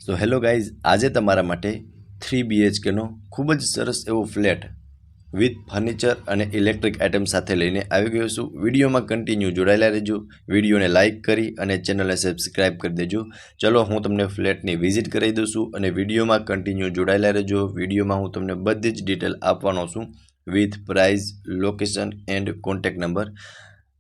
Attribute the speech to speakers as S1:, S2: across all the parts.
S1: So hello guys, આજે તમારા માટે 3 BHK ખૂબ જ સરસ એવો ફ્લેટ વિથ ફર્નિચર અને ઇલેક્ટ્રિક આઇટમ સાથે લઈને આવી ગયો છું. વિડીયોમાં કન્ટિન્યુ જોડાયેલા રહેજો. વિડીયોને લાઇક કરી અને ચેનલને સબસ્ક્રાઈબ કરી દેજો. ચલો હું તમને ફ્લેટની વિઝિટ કરાવી દઉં છું અને વિડીયોમાં કન્ટિન્યુ જોડાયેલા રહેજો. વિડીયોમાં હું તમને બધી જ ડિટેલ આપવાનો છું with price, location and contact number.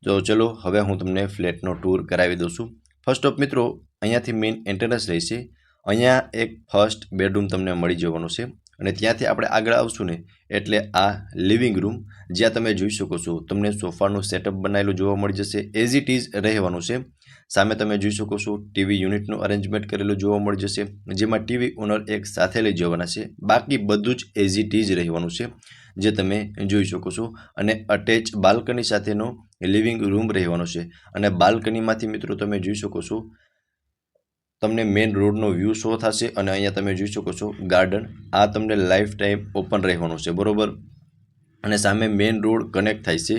S1: તો ચલો હવે હું તમને ફ્લેટનો ટૂર કરાવી દઉં છું. ફર્સ્ટ ઓફ મિત્રો, અહીંયાથી મેઇન એન્ટ્રન્સ રહેશે. અહીંયા એક ફર્સ્ટ બેડરૂમ તમને મળી જવાનું છે અને ત્યાંથી આપણે આગળ આવશું ને એટલે આ લિવિંગ રૂમ, જ્યાં તમે જોઈ શકો છો તમને સોફાનું સેટઅપ બનાવેલું જોવા મળી જશે. એઝ ઇટ ઇઝ રહેવાનું છે. સામે તમે જોઈ શકો છો ટીવી યુનિટનું અરેન્જમેન્ટ કરેલું જોવા મળી જશે, જેમાં ટીવી ઓનર એક સાથે લઈ જવાના છે. બાકી બધું જ એઝ ઇટ ઇઝ રહેવાનું છે જે તમે જોઈ શકો છો. અને અટેચ બાલ્કની સાથેનો લિવિંગ રૂમ રહેવાનો છે. અને બાલ્કનીમાંથી મિત્રો તમે જોઈ શકો છો તમને મેઇન રોડનો વ્યૂ શો થશે અને અહીંયા તમે જોઈ શકો છો ગાર્ડન. આ તમને લાઈફ ટાઈમ ઓપન રહેવાનું છે, બરોબર. અને સામે મેઇન રોડ કનેક્ટ થાય છે.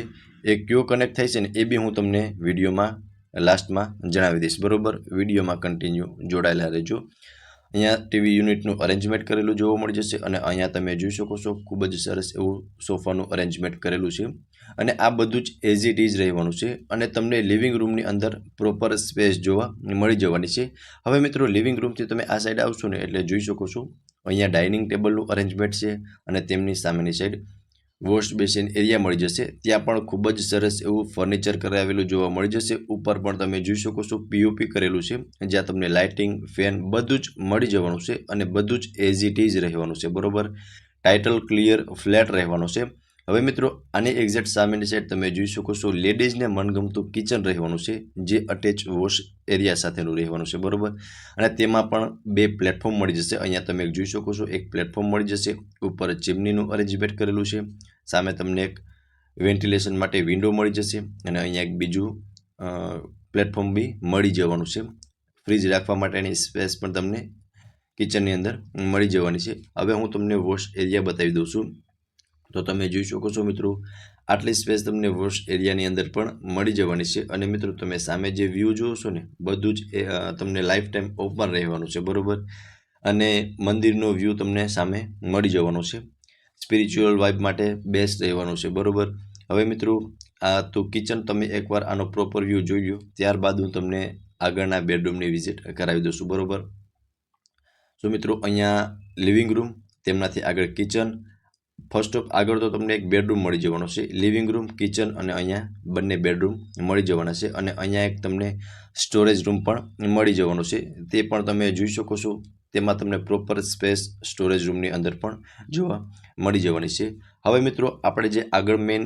S1: એ કયો કનેક્ટ થાય છે ને એ બી હું તમને વિડીયોમાં લાસ્ટમાં જણાવી દઈશ, બરોબર. વિડીયોમાં કન્ટિન્યુ જોડાયેલા રહેજો. અહીંયા ટીવી યુનિટનું અરેન્જમેન્ટ કરેલું જોવા મળી જશે અને અહીંયા તમે જોઈ શકો છો ખૂબ જ સરસ એવું સોફાનું અરેન્જમેન્ટ કરેલું છે. અને આ બધું જ એઝ ઇટ ઇઝ રહેવાનું છે અને તમને લિવિંગ રૂમની અંદર પ્રોપર સ્પેસ જોવા મળી જવાની છે. હવે મિત્રો, લિવિંગ રૂમથી તમે આ સાઈડ આવશો ને એટલે જોઈ શકો છો અહીંયા ડાઇનિંગ ટેબલનું અરેન્જમેન્ટ છે અને તેમની સામેની સાઈડ વોશ બેસિન એરિયા મળી જશે. ત્યાં પણ ખૂબ જ સરસ એવું ફર્નિચર કરાવેલું જોવા મળી જશે. ઉપર પણ તમે જોઈ શકો છો પીઓપી કરેલું છે, જ્યાં તમને લાઇટિંગ, ફેન બધું જ મળી જવાનું છે અને બધું જ એઝ ઇટ ઇઝ રહેવાનું છે, બરોબર. ટાઇટલ ક્લિયર ફ્લેટ રહેવાનો છે. હવે મિત્રો, આની એક્ઝેક્ટ સામેની સાઈડ તમે જોઈ શકો છો લેડીઝને મનગમતું કિચન રહેવાનું છે, જે અટેચ વોશ એરિયા સાથેનું રહેવાનું છે, બરોબર. અને તેમાં પણ 2 પ્લેટફોર્મ મળી જશે. અહીંયા તમે જોઈ શકો છો એક પ્લેટફોર્મ મળી જશે. ઉપર ચીમનીનું અરેન્જમેન્ટ કરેલું છે. સામે તમને એક વેન્ટિલેશન માટે વિન્ડો મળી જશે અને અહીંયા એક બીજું પ્લેટફોર્મ બી મળી જવાનું છે. ફ્રીજ રાખવા માટેની સ્પેસ પણ તમને કિચનની અંદર મળી જવાની છે. હવે હું તમને વોશ એરિયા બતાવી દઉં છું. તો તમે જોઈ શકો છો મિત્રો, આટલી સ્પેસ તમને વોશ એરિયાની અંદર પણ મળી જવાની છે. અને મિત્રો, તમે સામે જે વ્યૂ જોવો છો ને બધું જ તમને લાઈફ ટાઈમ ઓપન રહેવાનું છે, બરોબર. અને મંદિરનો વ્યૂ તમને સામે મળી જવાનો છે. સ્પિરિચ્યુઅલ વાઇબ માટે બેસ્ટ રહેવાનું છે, બરોબર. હવે મિત્રો, આ તો કિચન તમે એકવાર આનો પ્રોપર વ્યૂ જોઈ લો, ત્યારબાદ હું તમને આગળના બેડરૂમની વિઝિટ કરાવી દઉં છું, બરોબર. તો મિત્રો, અહીંયા લિવિંગ રૂમ, તેમનાથી આગળ કિચન. ફર્સ્ટ ઓફ આગળ તો તમને એક બેડરૂમ મળી જવાનો છે. લિવિંગ રૂમ, કિચન અને અહીંયા બંને બેડરૂમ મળી જવાના છે. અને અહીંયા એક તમને સ્ટોરેજ રૂમ પણ મળી જવાનો છે. તે પણ તમે જોઈ શકો છો. તેમાં તમને પ્રોપર સ્પેસ સ્ટોરેજ રૂમની અંદર પણ જોવા મળી જવાની છે. હવે મિત્રો, આપણે જે આગળ મેઇન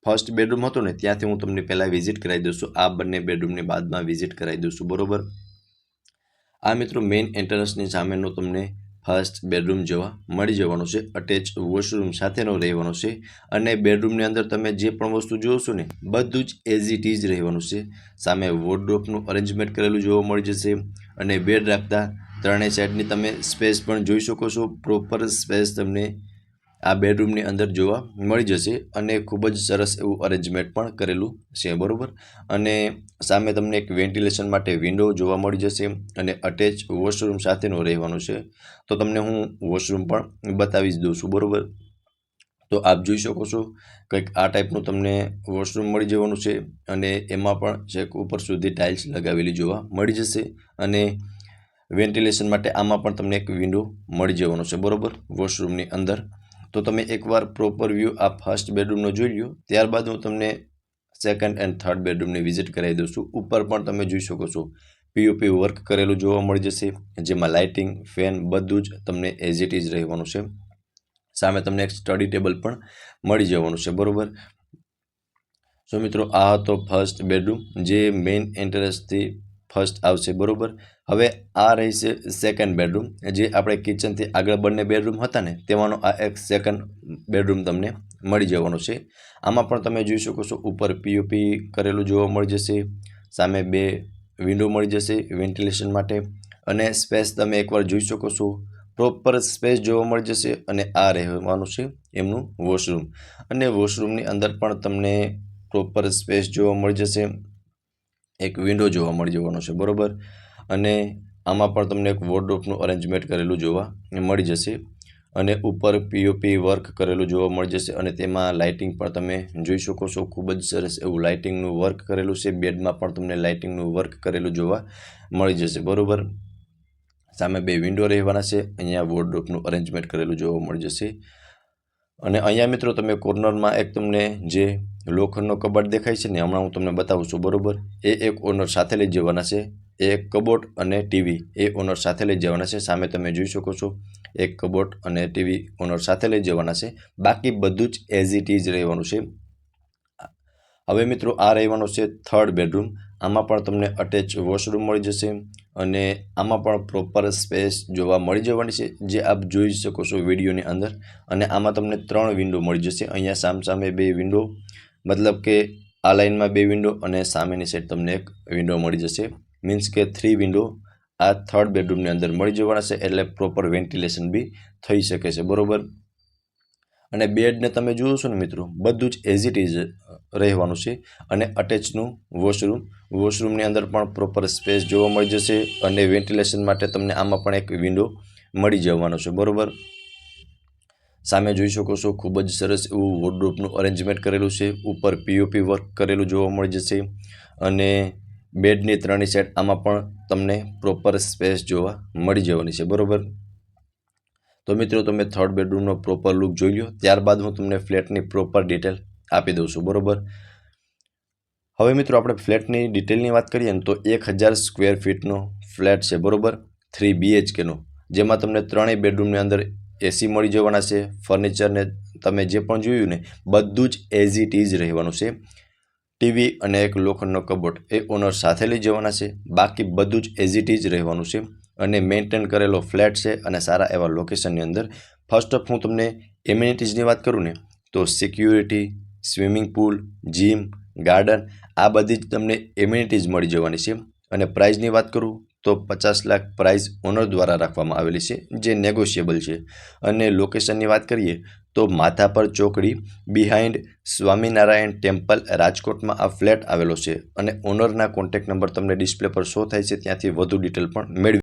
S1: ફર્સ્ટ બેડરૂમ હતો ને ત્યાંથી હું તમને પહેલાં વિઝિટ કરાવી દઉં છું. આ બંને બેડરૂમની બાદમાં વિઝિટ કરાવી દઉં છું, બરોબર. આ મિત્રો મેઇન એન્ટ્રન્સની સામેનો તમને ફર્સ્ટ બેડરૂમ જોવા મળી જવાનું છે. અટેચ વોશરૂમ સાથેનો રહેવાનો છે. અને બેડરૂમની અંદર તમે જે પણ વસ્તુ જોશો ને બધું જ એઝ ઇટ ઇઝ રહેવાનું છે. સામે વોર્ડરોબનું અરેન્જમેન્ટ કરેલું જોવા મળી જશે. અને બેડ રાખતા ત્રણેય સાઈડની તમે સ્પેસ પણ જોઈ શકો છો. પ્રોપર સ્પેસ તમને આ બેડરૂમની અંદર જોવા મળી જશે. અને ખૂબ જ સરસ એવું અરેન્જમેન્ટ પણ કરેલું છે, બરોબર. અને સામે તમને એક વેન્ટિલેશન માટે વિન્ડો જોવા મળી જશે અને અટેચ વોશરૂમ સાથેનું રહેવાનું છે. તો તમને હું વોશરૂમ પણ બતાવી જ દઉં છું, બરોબર. તો આપ જોઈ શકો છો કંઈક આ ટાઈપનું તમને વોશરૂમ મળી જવાનું છે. અને એમાં પણ છેક ઉપર સુધી ટાઇલ્સ લગાવેલી જોવા મળી જશે. અને વેન્ટિલેશન માટે આમાં પણ તમને એક વિન્ડો મળી જવાનો છે, બરોબર, વોશરૂમની અંદર. તો તમે એકવાર પ્રોપર વ્યૂ આ ફર્સ્ટ બેડરૂમનો જોઈ લો, ત્યારબાદ હું તમને સેકન્ડ એન્ડ થર્ડ બેડરૂમની વિઝિટ કરાવી દઉં છું. ઉપર પણ તમે જોઈ શકો છો પીઓપી વર્ક કરેલું જોવા મળી જશે, જેમાં લાઇટિંગ, ફેન બધું જ તમને એઝ ઇટ ઇઝ રહેવાનું છે. સામે તમને એક સ્ટડી ટેબલ પણ મળી જવાનું છે, બરોબર. સો મિત્રો, આ હતો ફર્સ્ટ બેડરૂમ જે મેઇન એન્ટ્રન્સથી ફર્સ્ટ આવશે, બરોબર. હવે આ રહેશે સેકન્ડ બેડરૂમ, જે આપણે કિચનથી આગળ બંને બેડરૂમ હતા ને તેમાંનો આ એક સેકન્ડ બેડરૂમ તમને મળી જવાનો છે. આમાં પણ તમે જોઈ શકો છો ઉપર પીઓપી કરેલું જોવા મળી જશે. સામે 2 વિન્ડો મળી જશે વેન્ટિલેશન માટે. અને સ્પેસ તમે એકવાર જોઈ શકો છો, પ્રોપર સ્પેસ જોવા મળી જશે. અને આ રહેવાનું છે એમનું વોશરૂમ. અને વોશરૂમની અંદર પણ તમને પ્રોપર સ્પેસ જોવા મળી જશે. એક વિન્ડો જોવા મળી જવાનો છે, બરોબર. અને આમાં પણ તમને એક વોર્ડરોબનું અરેન્જમેન્ટ કરેલું જોવા મળી જશે અને ઉપર પીઓપી વર્ક કરેલું જોવા મળી જશે અને તેમાં લાઇટિંગ પણ તમે જોઈ શકો છો. ખૂબ જ સરસ એવું લાઇટિંગનું વર્ક કરેલું છે. બેડમાં પણ તમને લાઇટિંગનું વર્ક કરેલું જોવા મળી જશે, બરાબર. સામે 2 વિન્ડો રહેવાના છે. અહીંયા વોર્ડરોબનું અરેન્જમેન્ટ કરેલું જોવા મળી જશે અને અહીંયા મિત્રો તમે કોર્નરમાં એક તમને જે લોખંડનો કબાટ દેખાય છે ને, હમણાં હું તમને બતાવું છું, બરાબર. એ એક ઓનર સાથે લઈ જવાના છે. એક કબોટ અને ટીવી એ ઓનર સાથે લઈ જવાના છે. સામે તમે જોઈ શકો છો એક કબોટ અને ટીવી ઓનર સાથે લઈ જવાના છે. બાકી બધું જ એઝ ઇટ ઇઝ રહેવાનું છે. હવે મિત્રો આ રહેવાનો છે 3rd બેડરૂમ. આમાં પણ તમને અટેચ વોશરૂમ મળી જશે અને આમાં પણ પ્રોપર સ્પેસ જોવા મળી જવાની છે, જે આપ જોઈ શકો છો વિડીયોની અંદર. અને આમાં તમને 3 વિન્ડો મળી જશે. અહીંયા સામે 2 વિન્ડો, મતલબ કે આ લાઇનમાં 2 વિન્ડો અને સામેની સાઈડ તમને એક વિન્ડો મળી જશે. મીન્સ કે 3 વિન્ડો આ 3rd બેડરૂમની અંદર મળી જવાના છે, એટલે પ્રોપર વેન્ટિલેશન બી થઈ શકે છે, બરાબર. અને બેડને તમે જુઓ છો ને મિત્રો, બધું જ એઝ ઇટ ઇઝ રહેવાનું છે અને અટેચનું વોશરૂમની અંદર પણ પ્રોપર સ્પેસ જોવા મળી જશે અને વેન્ટિલેશન માટે તમને આમાં પણ એક વિન્ડો મળી જવાનો છે, બરાબર. સામે જોઈ શકો છો ખૂબ જ સરસ એવું વોર્ડરોબનું અરેન્જમેન્ટ કરેલું છે. ઉપર પીઓપી વર્ક કરેલું જોવા મળી જશે અને બેડની 3 સાઈડ આમાં પણ તમને પ્રોપર સ્પેસ જોવા મળી જવાની છે, બરાબર. તો મિત્રો તમે 3rd બેડરૂમનો પ્રોપર લુક જોઈ લો. ત્યારબાદ હું તમને ફ્લેટની પ્રોપર ડિટેલ આપી દઉં છું, બરાબર. હવે મિત્રો આપણે ફ્લેટની ડિટેલની વાત કરીએ ને તો 1000 સ્ક્વેર ફીટનો ફ્લેટ છે, બરાબર. 3 BHKનો, જેમાં તમને 3 બેડરૂમની અંદર એસી મળી જવાના છે. ફર્નિચરને તમે જે પણ જોયું ને, બધું જ એઝ ઇટ ઇઝ રહેવાનું છે. ટીવી અને એક લોખંડનો કબોટ એ ઓનર સાથે લઈ જવાના છે. બાકી બધું જ એઝ ઇટ ઇઝ રહેવાનું છે અને મેન્ટેન કરેલો ફ્લેટ છે અને સારા એવા લોકેશનની અંદર. ફર્સ્ટ ઓફ હું તમને એમ્યુનિટીઝની વાત કરું ને તો security, swimming pool, gym, garden, આ બધી જ તમને એમ્યુનિટીઝ મળી જવાની છે. અને પ્રાઇઝની વાત કરું તો 50 લાખ પ્રાઇઝ ઓનર દ્વારા રાખવામાં આવેલી છે, જે નેગોશિયેબલ છે. અને લોકેશનની વાત કરીએ તો માધાપર ચોકડી બિહાઇન્ડ સ્વામિનારાયણ ટેમ્પલ, રાજકોટમાં આ ફ્લેટ આવેલો છે. અને ઓનરના કોન્ટેક્ટ નંબર તમને ડિસ્પ્લે પર શો થાય છે, ત્યાંથી વધુ ડિટેલ પણ મેળવી